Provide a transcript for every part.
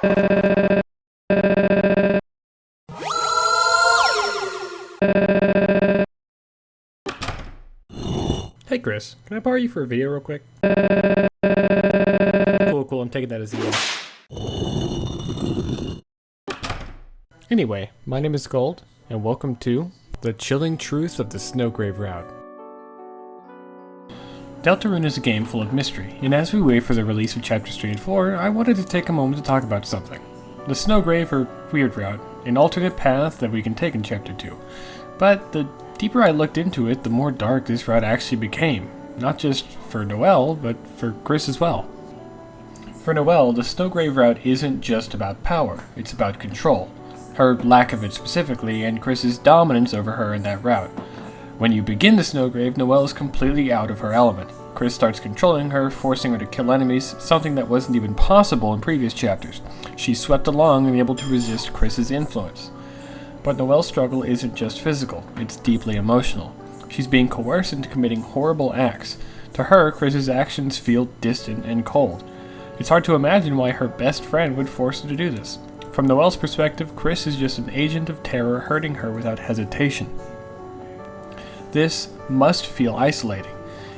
Hey Chris, can I borrow you for a video real quick? Cool, I'm taking that as a yes. Anyway, my name is Gold, and welcome to The Chilling Truth of the Snowgrave Route. Deltarune is a game full of mystery, and as we wait for the release of Chapters 3 and 4, I wanted to take a moment to talk about something. The Snowgrave, or Weird Route, an alternate path that we can take in Chapter 2. But the deeper I looked into it, the more dark this route actually became. Not just for Noelle, but for Chris as well. For Noelle, the Snowgrave route isn't just about power, it's about control. Her lack of it specifically, and Chris's dominance over her in that route. When you begin the Snowgrave, Noelle is completely out of her element. Chris starts controlling her, forcing her to kill enemies, something that wasn't even possible in previous chapters. She's swept along and able to resist Chris's influence. But Noelle's struggle isn't just physical, it's deeply emotional. She's being coerced into committing horrible acts. To her, Chris's actions feel distant and cold. It's hard to imagine why her best friend would force her to do this. From Noelle's perspective, Chris is just an agent of terror hurting her without hesitation. This must feel isolating.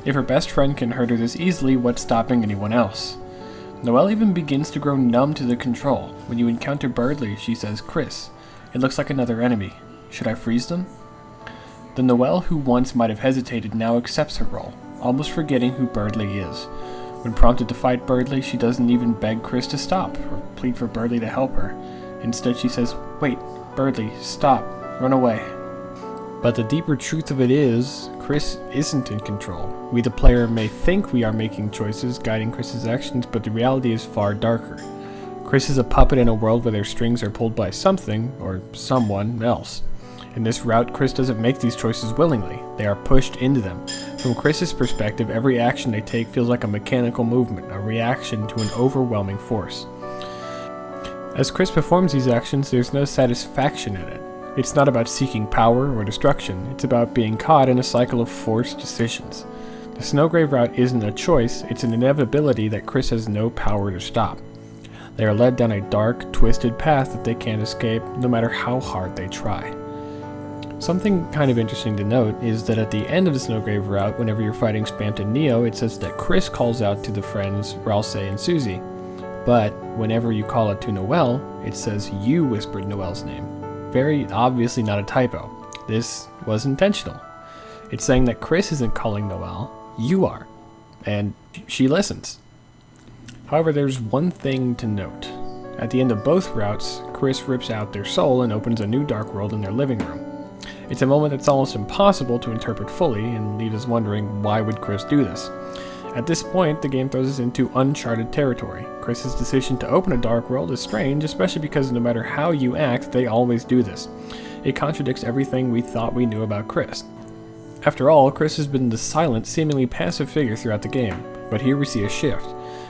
If her best friend can hurt her this easily, what's stopping anyone else? Noelle even begins to grow numb to the control. When you encounter Birdley, she says, "Chris, it looks like another enemy. Should I freeze them?" The Noelle who once might have hesitated now accepts her role, almost forgetting who Birdley is. When prompted to fight Birdley, she doesn't even beg Chris to stop, or plead for Birdley to help her. Instead she says, "Wait, Birdley, stop, run away." But the deeper truth of it is, Chris isn't in control. We the player may think we are making choices guiding Chris's actions, but the reality is far darker. Chris is a puppet in a world where their strings are pulled by something, or someone else. In this route, Chris doesn't make these choices willingly. They are pushed into them. From Chris's perspective, every action they take feels like a mechanical movement, a reaction to an overwhelming force. As Chris performs these actions, there's no satisfaction in it. It's not about seeking power or destruction, it's about being caught in a cycle of forced decisions. The Snowgrave route isn't a choice, it's an inevitability that Chris has no power to stop. They are led down a dark, twisted path that they can't escape, no matter how hard they try. Something kind of interesting to note is that at the end of the Snowgrave route, whenever you're fighting Spamped and Neo, it says that Chris calls out to the friends Ralse and Susie. But whenever you call it to Noelle, it says you whispered Noelle's name. Very obviously not a typo. This was intentional. It's saying that Chris isn't calling Noelle, you are. And she listens. However, there's one thing to note. At the end of both routes, Chris rips out their soul and opens a new dark world in their living room. It's a moment that's almost impossible to interpret fully and leaves us wondering, why would Chris do this? At this point, the game throws us into uncharted territory. Chris's decision to open a dark world is strange, especially because no matter how you act, they always do this. It contradicts everything we thought we knew about Chris. After all, Chris has been the silent, seemingly passive figure throughout the game, but here we see a shift.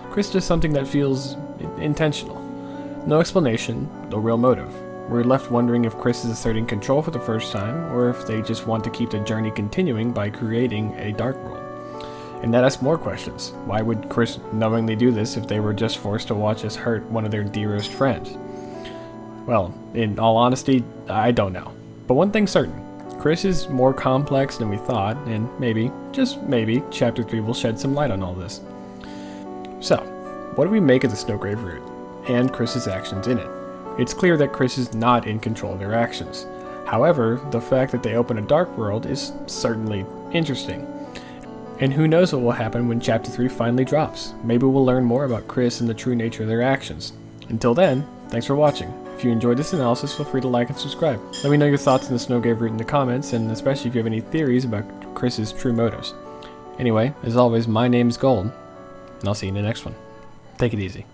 Chris does something that feels intentional. No explanation, no real motive. We're left wondering if Chris is asserting control for the first time, or if they just want to keep the journey continuing by creating a dark world. And that asks more questions. Why would Chris knowingly do this if they were just forced to watch us hurt one of their dearest friends? Well, in all honesty, I don't know. But one thing's certain. Chris is more complex than we thought, and maybe, just maybe, Chapter 3 will shed some light on all this. So, what do we make of the Snowgrave route, and Chris's actions in it? It's clear that Chris is not in control of their actions. However, the fact that they open a dark world is certainly interesting. And who knows what will happen when Chapter 3 finally drops. Maybe we'll learn more about Chris and the true nature of their actions. Until then, thanks for watching. If you enjoyed this analysis, feel free to like and subscribe. Let me know your thoughts on the Snowgrave route in the comments, and especially if you have any theories about Chris's true motives. Anyway, as always, my name's Gold, and I'll see you in the next one. Take it easy.